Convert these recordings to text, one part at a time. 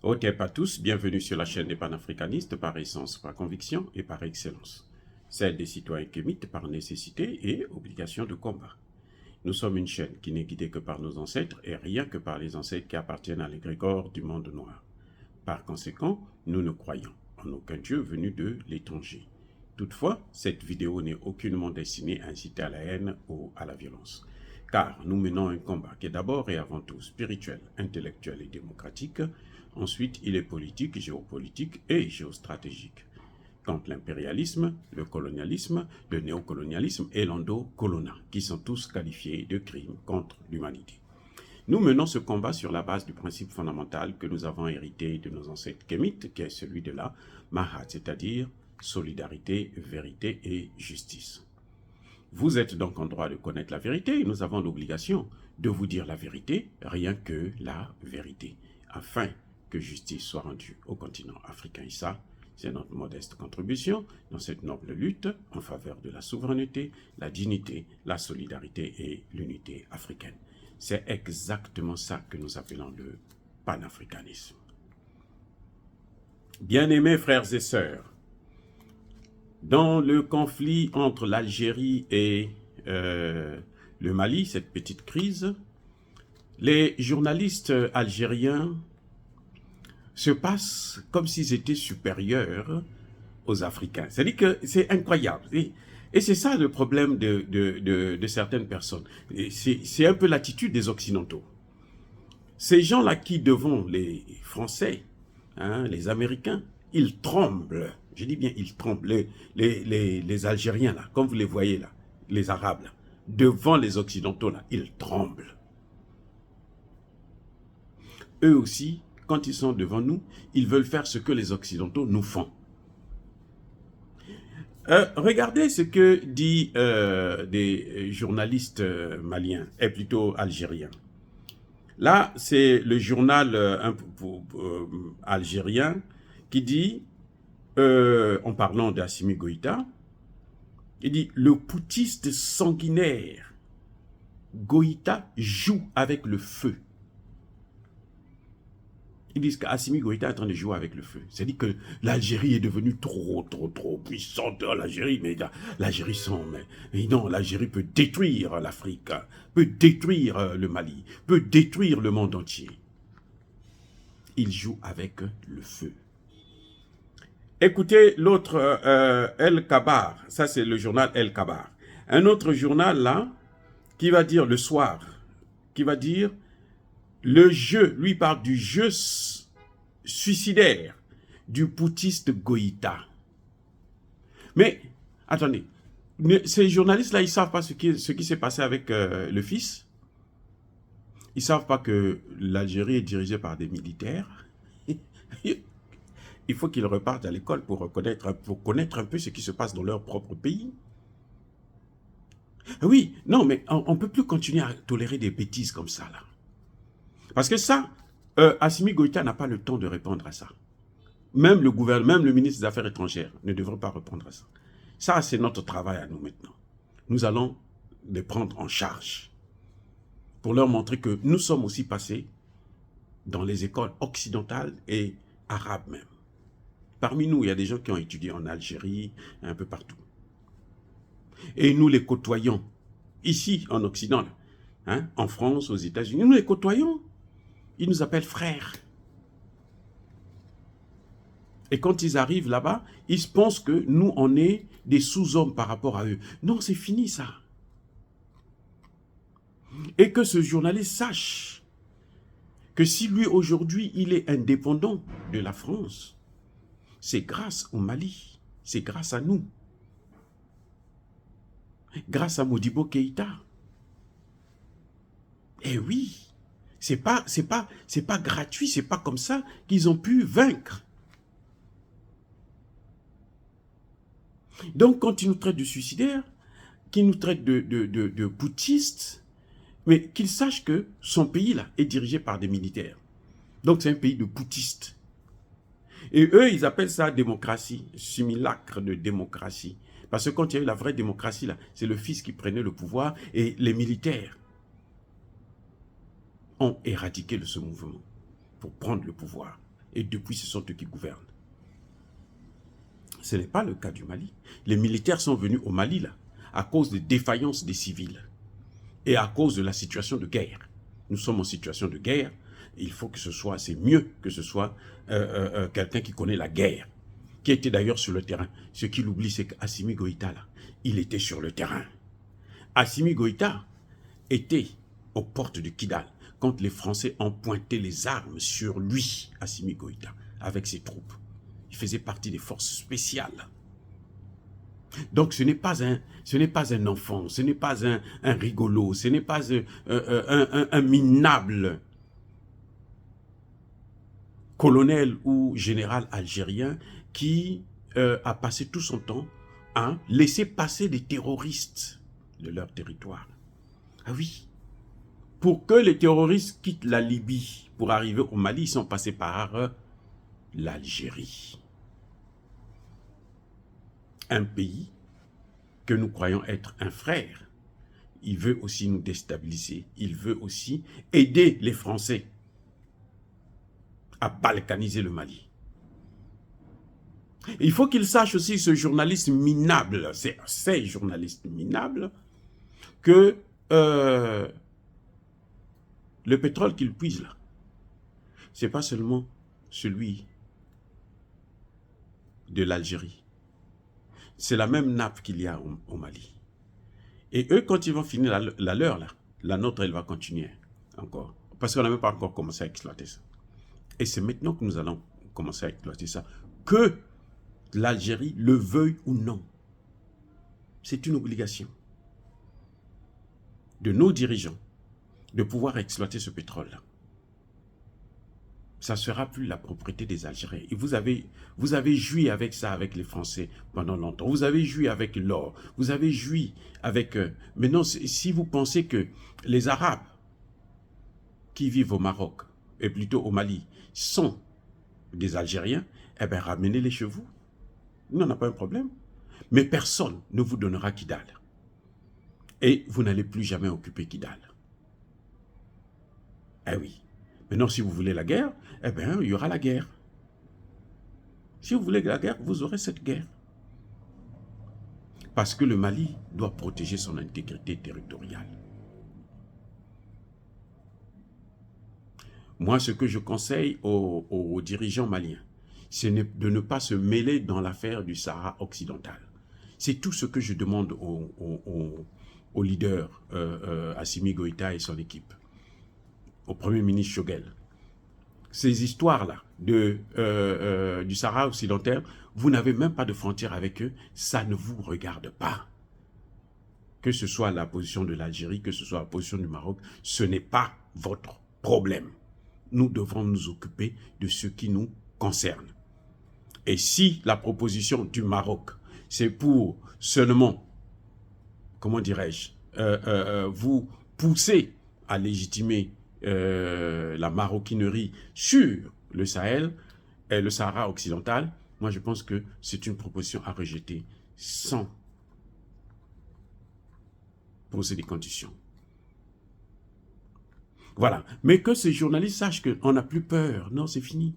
Otep à tous, bienvenue sur la chaîne des panafricanistes par essence, par conviction et par excellence. Celle des citoyens kémites par nécessité et obligation de combat. Nous sommes une chaîne qui n'est guidée que par nos ancêtres et rien que par les ancêtres qui appartiennent à l'égrégore du monde noir. Par conséquent, nous ne croyons en aucun Dieu venu de l'étranger. Toutefois, cette vidéo n'est aucunement destinée à inciter à la haine ou à la violence. Car nous menons un combat qui est d'abord et avant tout spirituel, intellectuel et démocratique. Ensuite, il est politique, géopolitique et géostratégique. Contre l'impérialisme, le colonialisme, le néocolonialisme et l'endocolonat, qui sont tous qualifiés de crimes contre l'humanité. Nous menons ce combat sur la base du principe fondamental que nous avons hérité de nos ancêtres kémites, qui est celui de la Mahat, c'est-à-dire solidarité, vérité et justice. Vous êtes donc en droit de connaître la vérité et nous avons l'obligation de vous dire la vérité, rien que la vérité, afin que justice soit rendue au continent africain. Et ça, c'est notre modeste contribution dans cette noble lutte en faveur de la souveraineté, la dignité, la solidarité et l'unité africaine. C'est exactement ça que nous appelons le panafricanisme. Bien-aimés frères et sœurs, dans le conflit entre l'Algérie et le Mali, cette petite crise, les journalistes algériens se passent comme s'ils étaient supérieurs aux Africains. C'est-à-dire que c'est incroyable. Et c'est ça le problème de certaines personnes. C'est un peu l'attitude des Occidentaux. Ces gens-là qui, devant les Français, les Américains, ils tremblent. Je dis bien, ils tremblent. Les Algériens, là, comme vous les voyez là, les Arabes, là, devant les Occidentaux, là, ils tremblent. Eux aussi, quand ils sont devant nous, ils veulent faire ce que les Occidentaux nous font. Regardez ce que dit des journalistes maliens, et plutôt algériens. Là, c'est le journal algérien qui dit, en parlant d'Assimi Goïta, il dit « Le poutiste sanguinaire, Goïta joue avec le feu ». Ils disent qu'Assimi Goïta est en train de jouer avec le feu. C'est-à-dire que l'Algérie est devenue trop puissante. L'Algérie, mais l'Algérie non, l'Algérie peut détruire l'Afrique, peut détruire le Mali, peut détruire le monde entier. Il joue avec le feu. Écoutez l'autre, El Kabar, ça c'est le journal El Kabar. Un autre journal là, qui va dire le soir, qui va dire le jeu, lui parle du jeu suicidaire du poutiste Goïta. Mais, attendez, ces journalistes-là, ils ne savent pas ce qui s'est passé avec le fils. Ils ne savent pas que l'Algérie est dirigée par des militaires. Il faut qu'ils repartent à l'école pour connaître un peu ce qui se passe dans leur propre pays. Oui, non, mais on ne peut plus continuer à tolérer des bêtises comme ça, là. Parce que ça, Assimi Goïta n'a pas le temps de répondre à ça. Même le gouvernement, même le ministre des Affaires étrangères ne devrait pas répondre à ça. Ça, c'est notre travail à nous maintenant. Nous allons les prendre en charge pour leur montrer que nous sommes aussi passés dans les écoles occidentales et arabes même. Parmi nous, il y a des gens qui ont étudié en Algérie, un peu partout. Et nous les côtoyons, ici en Occident, en France, aux États-Unis, nous les côtoyons. Ils nous appellent frères. Et quand ils arrivent là-bas, ils pensent que nous, on est des sous-hommes par rapport à eux. Non, c'est fini ça. Et que ce journaliste sache que si lui, aujourd'hui, il est indépendant de la France, c'est grâce au Mali, c'est grâce à nous. Grâce à Modibo Keïta. Eh oui. C'est pas gratuit, c'est pas comme ça qu'ils ont pu vaincre. Donc, quand ils nous traitent de suicidaires, qu'ils nous traitent de poutistes, mais qu'ils sachent que son pays-là est dirigé par des militaires. Donc, c'est un pays de poutistes. Et eux, ils appellent ça démocratie, simulacre de démocratie. Parce que quand il y a eu la vraie démocratie, là, c'est le fils qui prenait le pouvoir et les militaires ont éradiqué ce mouvement pour prendre le pouvoir. et depuis ce sont eux qui gouvernent. Ce n'est pas le cas du Mali. Les militaires sont venus au Mali là, à cause des défaillances des civils et à cause de la situation de guerre. Nous sommes en situation de guerre, il faut que ce soit, c'est mieux que ce soit quelqu'un qui connaît la guerre, qui était d'ailleurs sur le terrain. Ce qu'il oublie, c'est qu'Assimi Goïta, là, il était sur le terrain. Assimi Goïta était aux portes de Kidal quand les Français ont pointé les armes sur lui, Assimi Goïta, avec ses troupes. Il faisait partie des forces spéciales. Donc ce n'est pas un enfant, ce n'est pas un rigolo, ce n'est pas un minable colonel ou général algérien qui a passé tout son temps à laisser passer des terroristes de leur territoire. Ah oui, pour que les terroristes quittent la Libye pour arriver au Mali, ils sont passés par l'Algérie. Un pays que nous croyons être un frère. Il veut aussi nous déstabiliser. Il veut aussi aider les Français à balkaniser le Mali. Il faut qu'il sache aussi, ce journaliste minable, ces journalistes minables, que le pétrole qu'ils puisent là, ce n'est pas seulement celui de l'Algérie. C'est la même nappe qu'il y a au Mali. Et eux, quand ils vont finir la leur, là, la nôtre, elle va continuer encore. Parce qu'on n'a même pas encore commencé à exploiter ça. Et c'est maintenant que nous allons commencer à exploiter ça. Que l'Algérie le veuille ou non. C'est une obligation de nos dirigeants de pouvoir exploiter ce pétrole-là. Ça ne sera plus la propriété des Algériens. Et vous avez joui avec ça, avec les Français pendant longtemps. Vous avez joui avec l'or. Vous avez joui avec... Maintenant, si vous pensez que les Arabes qui vivent au Maroc, et plutôt au Mali, sont des Algériens, eh bien, ramenez-les chez vous. Nous n'en avons pas un problème. Mais personne ne vous donnera Kidal. Et vous n'allez plus jamais occuper Kidal. Eh oui. Maintenant, si vous voulez la guerre, eh bien, il y aura la guerre. Si vous voulez la guerre, vous aurez cette guerre. Parce que le Mali doit protéger son intégrité territoriale. Moi, ce que je conseille aux dirigeants maliens, c'est de ne pas se mêler dans l'affaire du Sahara occidental. C'est tout ce que je demande au leader Assimi Goïta et son équipe, au Premier ministre Choguel. Ces histoires-là du Sahara occidental, vous n'avez même pas de frontière avec eux, ça ne vous regarde pas. Que ce soit la position de l'Algérie, que ce soit la position du Maroc, ce n'est pas votre problème. Nous devons nous occuper de ce qui nous concerne. Et si la proposition du Maroc, c'est pour seulement, comment dirais-je, vous pousser à légitimer la maroquinerie sur le Sahel et le Sahara occidental, moi je pense que c'est une proposition à rejeter sans poser des conditions. Voilà. Mais que ces journalistes sachent qu'on n'a plus peur. Non, c'est fini.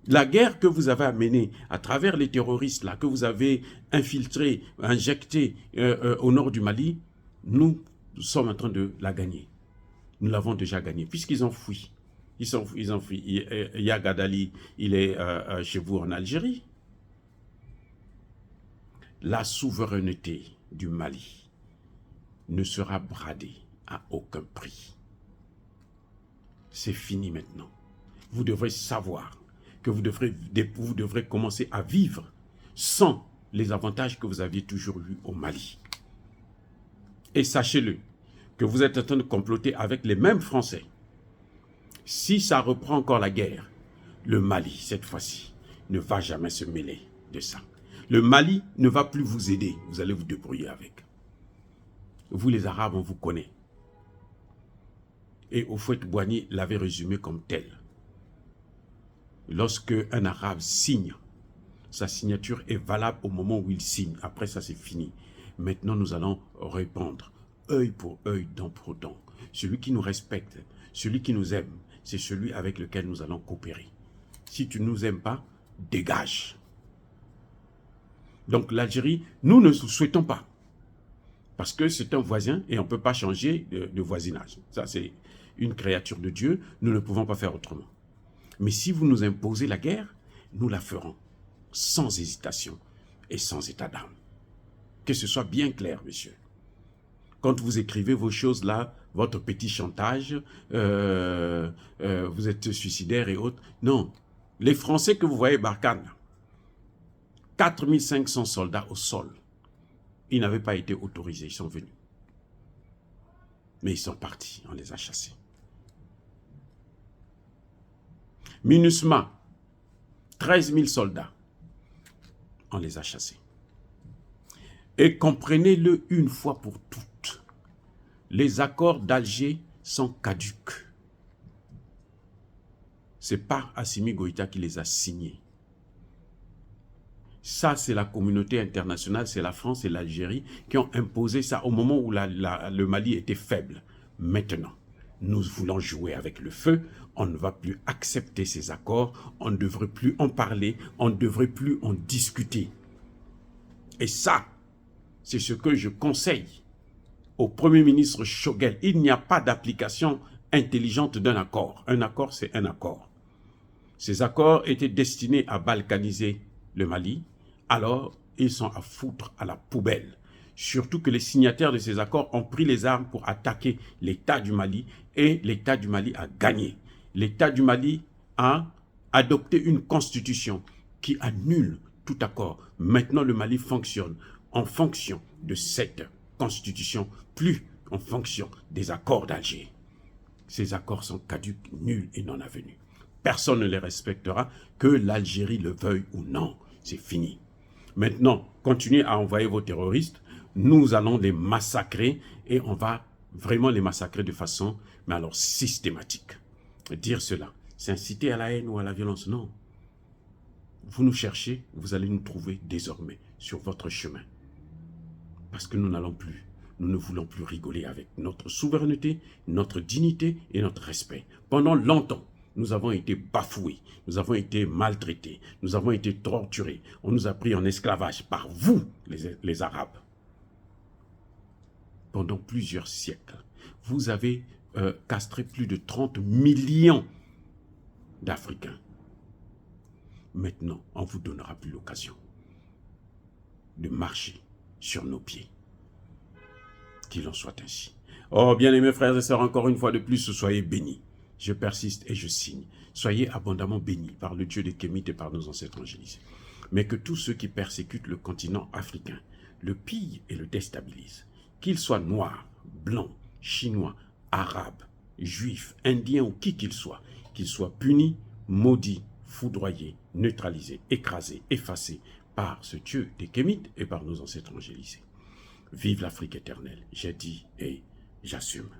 La guerre que vous avez amenée à travers les terroristes là, que vous avez infiltrés, injectés au nord du Mali, nous sommes en train de la gagner. Nous l'avons déjà gagnée, puisqu'ils ont fui. Ils ont fui. Yagadali, il est chez vous en Algérie. La souveraineté du Mali ne sera bradée à aucun prix. C'est fini maintenant. Vous devrez savoir que vous devrez commencer à vivre sans les avantages que vous aviez toujours eus au Mali. Et sachez-le, que vous êtes en train de comploter avec les mêmes Français. Si ça reprend encore la guerre, le Mali, cette fois-ci, ne va jamais se mêler de ça. Le Mali ne va plus vous aider, vous allez vous débrouiller avec. Vous les Arabes, on vous connaît. Et Houphouët-Boigny l'avait résumé comme tel. Lorsque un Arabe signe, sa signature est valable au moment où il signe. Après ça, c'est fini. Maintenant, nous allons répondre œil pour œil, dent pour dent. Celui qui nous respecte, celui qui nous aime, c'est celui avec lequel nous allons coopérer. Si tu ne nous aimes pas, dégage. Donc l'Algérie, nous ne souhaitons pas. Parce que c'est un voisin et on ne peut pas changer de voisinage. Ça, c'est une créature de Dieu. Nous ne pouvons pas faire autrement. Mais si vous nous imposez la guerre, nous la ferons sans hésitation et sans état d'âme. Que ce soit bien clair, monsieur. Quand vous écrivez vos choses là, votre petit chantage, vous êtes suicidaire et autres. Non. Les Français que vous voyez, Barkhane, 4500 soldats au sol. Ils n'avaient pas été autorisés, ils sont venus. Mais ils sont partis, on les a chassés. MINUSMA, 13 000 soldats, on les a chassés. Et comprenez-le une fois pour toutes, les accords d'Alger sont caducs. Ce n'est pas Assimi Goïta qui les a signés. Ça, c'est la communauté internationale, c'est la France et l'Algérie qui ont imposé ça au moment où le Mali était faible. Maintenant, nous voulons jouer avec le feu, on ne va plus accepter ces accords, on ne devrait plus en parler, on ne devrait plus en discuter. Et ça, c'est ce que je conseille au Premier ministre Choguel. Il n'y a pas d'application intelligente d'un accord. Un accord, c'est un accord. Ces accords étaient destinés à balkaniser le Mali. Alors, ils sont à foutre à la poubelle. Surtout que les signataires de ces accords ont pris les armes pour attaquer l'État du Mali et l'État du Mali a gagné. L'État du Mali a adopté une constitution qui annule tout accord. Maintenant, le Mali fonctionne en fonction de cette constitution, plus en fonction des accords d'Alger. Ces accords sont caducs, nuls et non avenus. Personne ne les respectera, que l'Algérie le veuille ou non. C'est fini. Maintenant, continuez à envoyer vos terroristes. Nous allons les massacrer et on va vraiment les massacrer de façon, mais alors systématique. Dire cela, c'est inciter à la haine ou à la violence, non. Vous nous cherchez, vous allez nous trouver désormais sur votre chemin. Parce que nous n'allons plus, nous ne voulons plus rigoler avec notre souveraineté, notre dignité et notre respect. Pendant longtemps, nous avons été bafoués, nous avons été maltraités, nous avons été torturés. On nous a pris en esclavage par vous, les Arabes. Pendant plusieurs siècles, vous avez castré plus de 30 millions d'Africains. Maintenant, on ne vous donnera plus l'occasion de marcher sur nos pieds. Qu'il en soit ainsi. Oh, bien-aimés frères et sœurs, encore une fois de plus, soyez bénis. Je persiste et je signe. Soyez abondamment bénis par le Dieu des Kémites et par nos ancêtres angélisés. Mais que tous ceux qui persécutent le continent africain le pillent et le déstabilisent, qu'ils soient noirs, blancs, chinois, arabes, juifs, indiens ou qui qu'ils soient punis, maudits, foudroyés, neutralisés, écrasés, effacés par ce Dieu des Kémites et par nos ancêtres angélisés. Vive l'Afrique éternelle, j'ai dit et j'assume.